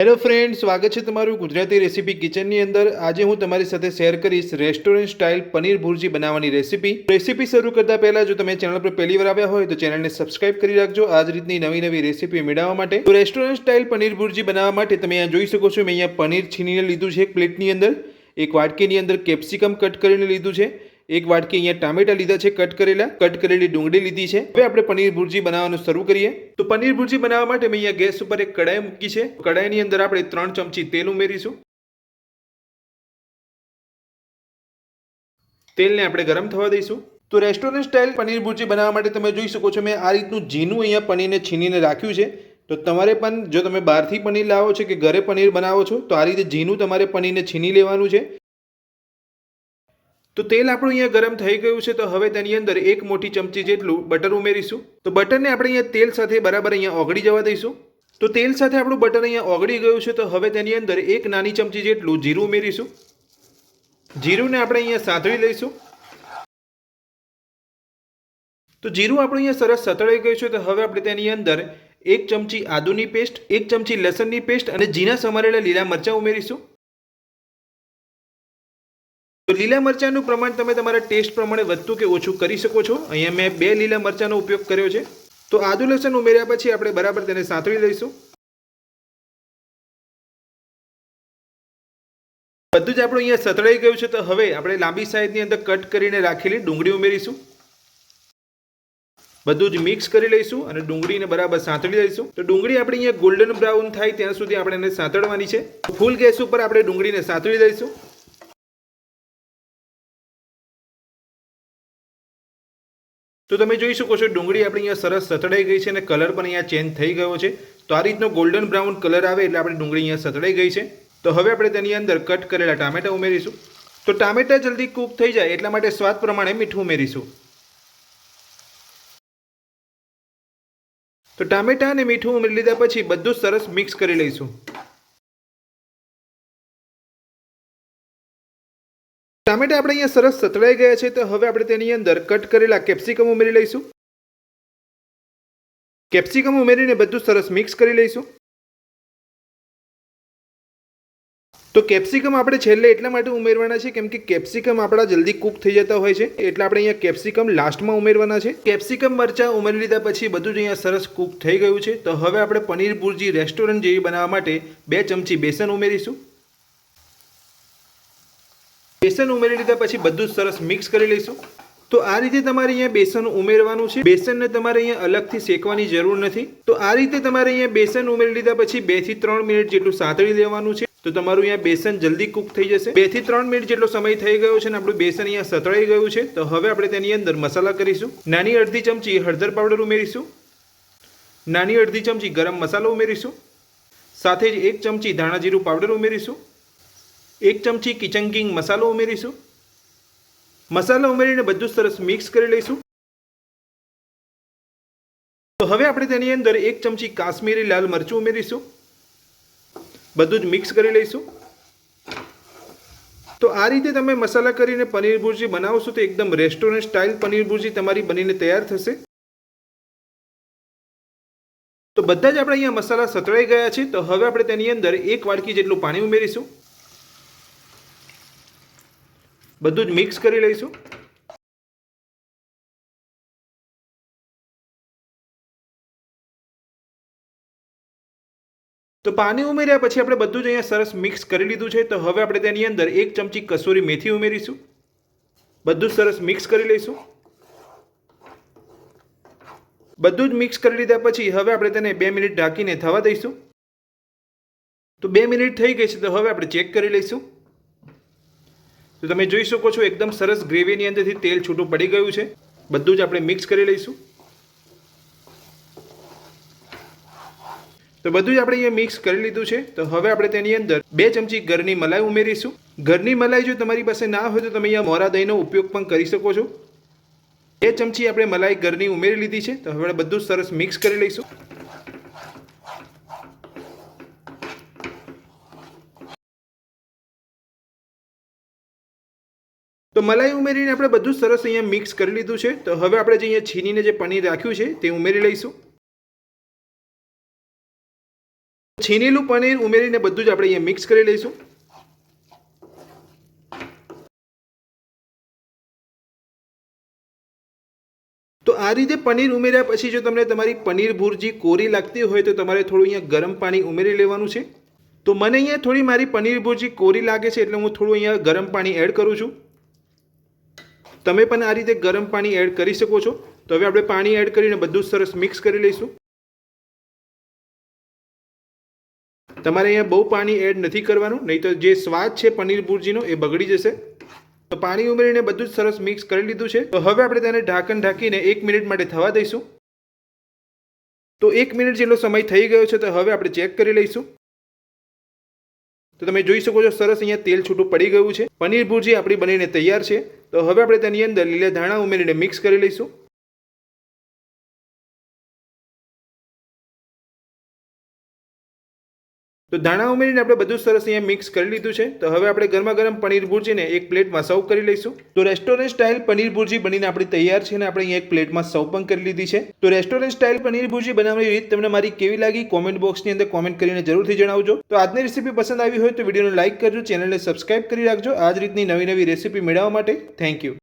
Hello friend, સ્વાગત છે તમારું ગુજરાતી રેસીપી કિચનની અંદર। આજે હું તમારી સાથે શેર કરીશ રેસ્ટોરન્ટ સ્ટાઇલ પનીર ભુરજી બનાવવાની રેસીપી શરૂ કરતા પહેલા જો તમે ચેનલ પર પહેલી વાર આવ્યા હોય તો ચેનલને સબસ્ક્રાઇબ કરી રાખજો આ જ રીતની નવી રેસીપી મેળવવા માટે। તો રેસ્ટોરન્ટ સ્ટાઇલ પનીર ભુરજી બનાવવા માટે તમે અહીંયા જોઈ શકો છો, મેં અહીંયા પનીર છીનીને લીધું છે એક પ્લેટની અંદર, એક વાટકીની અંદર કેપ્સિકમ કટ કરીને લીધું છે, એક વાટકી અહીંયા ટામેટા લીધા છે કટ કરેલી ડુંગળી લીધી છે। હવે આપણે પનીર ભુરજી બનાવવાનું શરૂ કરીએ। તો પનીર ભુરજી બનાવવા માટે મેં અહીંયા ગેસ ઉપર એક કડાઈ મૂકી છે। કડાઈની અંદર આપણે 3 ચમચી તેલ ઉમેરીશું। તેલને આપણે ગરમ થવા દઈશું। તો રેસ્ટોરન્ટ સ્ટાઇલ પનીર ભુરજી બનાવવા માટે તમે જોઈ શકો છો, મેં આ રીતનું ઝીણું અહીંયા પનીરને છીનીને રાખ્યું છે। તો તમારે પણ જો તમે બહારથી પનીર લાવો છો કે ઘરે પનીર બનાવો છો તો આ રીતે ઝીણું તમારે પનીરને છીની લેવાનું છે। તો તેલ આપણું અહીંયા ગરમ થઈ ગયું છે। તો હવે તેની અંદર એક મોટી ચમચી જેટલું બટર ઉમેરીશું। તો બટરને આપણે અહીંયા તેલ સાથે બરાબર અહીંયા ઓગળી જવા દઈશું। તો તેલ સાથે આપણું બટર અહીંયા ઓગળી ગયું છે। તો હવે તેની અંદર એક નાની ચમચી જેટલું જીરું ઉમેરીશું। જીરુંને આપણે અહીંયા સાંતળી લઈશું। તો જીરું આપણું અહીંયા સરસ સતળાઈ ગયું છે। તો હવે આપણે તેની અંદર એક ચમચી આદુની પેસ્ટ, એક ચમચી લસણની પેસ્ટ અને ઝીણા સમારેલા લીલા મરચાં ઉમેરીશું। તો લીલા મરચાંનું પ્રમાણ તમે તમારા ટેસ્ટ પ્રમાણે વધતું કે ઓછું કરી શકો છો। અહીંયા મેં 2 લીલા મરચાંનો ઉપયોગ કર્યો છે। તો આદુ લસણ ઉમેર્યા પછી આપણે બરાબર તેને સાંતળી લઈશું। બધું જ આપણું અહીંયા સતળાઈ ગયું છે। તો હવે આપણે લાંબી સાઈઝની અંદર કટ કરીને રાખેલી ડુંગળી ઉમેરીશું। બધું જ મિક્સ કરી લઈશું અને ડુંગળીને બરાબર સાંતળી લઈશું। તો ડુંગળી આપણે અહીંયા ગોલ્ડન બ્રાઉન થાય ત્યાં સુધી આપણે એને સાંતળવાની છે। ફૂલ ગેસ ઉપર આપણે ડુંગળીને સાંતળી લઈશું। તો તમે જોઈ શકો છો ડુંગળી આપણી અહીંયા સરસ સતળાઈ ગઈ છે અને કલર પણ અહીંયા ચેન્જ થઈ ગયો છે। તો આ રીતનો ગોલ્ડન બ્રાઉન કલર આવે એટલે આપણી ડુંગળી અહીંયા સતળાઈ ગઈ છે। તો હવે આપણે તેની અંદર કટ કરેલા ટામેટા ઉમેરીશું। તો ટામેટા જલ્દી કૂક થઈ જાય એટલા માટે સ્વાદ પ્રમાણે મીઠું ઉમેરીશું। તો ટામેટા અને મીઠું ઉમેરી લીધા પછી બધું સરસ મિક્સ કરી લઈશું। ટામેટા આપણે અહીંયા સરસ સતળાઈ ગયા છે। તો હવે આપણે તેની અંદર કટ કરેલા કેપ્સિકમ ઉમેરી લઈશું। કેપ્સિકમ ઉમેરીને બધું સરસ મિક્સ કરી લઈશું। તો કેપ્સિકમ આપણે છેલ્લે એટલા માટે ઉમેરવાના છે કેમ કે કેપ્સિકમ આપણા જલ્દી કૂક થઈ જતા હોય છે, એટલે આપણે અહીંયા કેપ્સિકમ લાસ્ટમાં ઉમેરવાના છે। કેપ્સિકમ મરચાં ઉમેરી લીધા પછી બધું જ અહીંયા સરસ કૂક થઈ ગયું છે। તો હવે આપણે પનીર ભુરજી રેસ્ટોરન્ટ જેવી બનાવવા માટે 2 ચમચી બેસન ઉમેરીશું। બેસન ઉમેરી લીધા પછી બધું જ સરસ મિક્સ કરી લઈશું। તો આ રીતે તમારે અહીંયા બેસન ઉમેરવાનું છે। બેસનને તમારે અહીંયા અલગથી શેકવાની જરૂર નથી। તો આ રીતે તમારે અહીંયા બેસન ઉમેરી લીધા પછી 2 થી 3 મિનિટ જેટલું સાંતળી લેવાનું છે। તો તમારું અહીંયા બેસન જલ્દી કૂક થઈ જશે। 2 થી 3 મિનિટ જેટલો સમય થઈ ગયો છે અને આપણું બેસન અહીંયા સતળાઈ ગયું છે। તો હવે આપણે તેની અંદર મસાલા કરીશું। નાની અડધી ચમચી હળદર પાવડર ઉમેરીશું। નાની અડધી ચમચી ગરમ મસાલો ઉમેરીશું। સાથે જ 1 ચમચી ધાણા જીરું પાવડર ઉમેરીશું। 1 ચમચી કિચન કિંગ મસાલો ઉમેરીશું। મસાલા ઉમેરીને બધું સરસ મિક્સ કરી લઈશું। તો હવે આપણે તેની અંદર 1 ચમચી કાશ્મીરી લાલ મરચું ઉમેરીશું। બધું જ મિક્સ કરી લઈશું। તો આ રીતે તમે મસાલા કરીને પનીર ભુરજી બનાવશો તો એકદમ રેસ્ટોરન્ટ સ્ટાઇલ પનીર ભુરજી તમારી બનીને તૈયાર થશે। તો બધા જ આપણે અહીંયા મસાલા સતળાઈ ગયા છે। તો હવે આપણે તેની અંદર 1 વાટકી જેટલું પાણી ઉમેરીશું। બધું જ મિક્સ કરી લઈશું। તો પાણી ઉમેર્યા પછી આપણે બધું જ અહીંયા સરસ મિક્સ કરી લીધું છે। તો હવે આપણે તેની અંદર 1 ચમચી કસૂરી મેથી ઉમેરીશું। બધું સરસ મિક્સ કરી લઈશું। બધું જ મિક્સ કરી લીધા પછી હવે આપણે તેને 2 મિનિટ ઢાંકીને થવા દઈશું। તો 2 મિનિટ થઈ ગઈ છે। તો હવે આપણે ચેક કરી લઈશું। તો તમે જોઈ શકો છો એકદમ સરસ ગ્રેવીની અંદરથી તેલ છૂટું પડી ગયું છે। બધું જ આપણે મિક્સ કરી લઈશું। તો બધું જ આપણે અહીંયા મિક્સ કરી લીધું છે। તો હવે આપણે તેની અંદર 2 ચમચી ઘરની મલાઈ ઉમેરીશું। ઘરની મલાઈ જો તમારી પાસે ના હોય તો તમે અહીંયા મોરા દહીંનો ઉપયોગ પણ કરી શકો છો। 2 ચમચી આપણે મલાઈ ઘરની ઉમેરી લીધી છે। તો હવે બધું સરસ મિક્સ કરી લઈશું। તો મલાઈ ઉમેરીને આપણે બધું સરસ અહીંયા મિક્સ કરી લીધું છે। તો હવે આપણે જે અહીંયા છીનીને જે પનીર રાખ્યું છે તે ઉમેરી લઈશું। છીનેલું પનીર ઉમેરીને બધું જ આપણે અહીંયા મિક્સ કરી લઈશું. તો આ રીતે પનીર ઉમેર્યા પછી જો તમને તમારી પનીર ભુરજી કોરી લાગતી હોય તો તમારે થોડું અહીંયા ગરમ પાણી ઉમેરી લેવાનું છે. તો મને અહીંયા થોડી મારી પનીર ભુરજી કોરી લાગે છે એટલે હું થોડું અહીંયા ગરમ પાણી એડ કરું છું. તમે પણ આ રીતે ગરમ પાણી એડ કરી શકો છો. તો હવે આપણે પાણી એડ કરીને બધું સરસ મિક્સ કરી લઈશું. તમારે અહીંયા બહુ પાણી એડ નથી કરવાનું, નહીં તો જે સ્વાદ છે પનીર ભુરજીનો એ બગડી જશે. તો પાણી ઉમેરીને બધું જ સરસ મિક્સ કરી લીધું છે. તો હવે આપણે તેને ઢાંકણ ઢાંકીને 1 મિનિટ માટે થવા દઈશું. તો 1 મિનિટ જેટલો સમય થઈ ગયો છે. તો હવે આપણે ચેક કરી લઈશું. તો તમે જોઈ શકો છો સરસ અહીંયા તેલ છૂટું પડી ગયું છે. પનીર ભુરજી આપણી બનીને તૈયાર છે. તો હવે આપણે તેની અંદર લીલા ધાણા ઉમેરીને મિક્સ કરી લઈશું. તો ધાણા ઉમેરીને આપણે બધું સરસ અહીંયા મિક્સ કરી લીધું છે. તો હવે આપણે ગરમા ગરમ પનીર ભુરજીને એક પ્લેટમાં સર્વ કરી લઈશું. તો રેસ્ટોરન્ટ સ્ટાઇલ પનીર ભુરજી બનીને આપણી તૈયાર છે અને આપણે અહીંયા એક પ્લેટમાં સર્વ પણ કરી લીધી છે. તો રેસ્ટોરન્ટ સ્ટાઇલ પનીર ભુરજી બનાવવાની રીત તમને મારી કેવી લાગી કોમેન્ટ બોક્સની અંદર કોમેન્ટ કરીને જરૂરથી જણાવજો. તો આજની રેસીપી પસંદ આવી હોય તો વિડીયોને લાઇક કરજો, ચેનલને સબસ્ક્રાઇબ કરી રાખજો. આ જ રીતની નવી રેસીપી મેળવવા માટે થેન્ક યુ.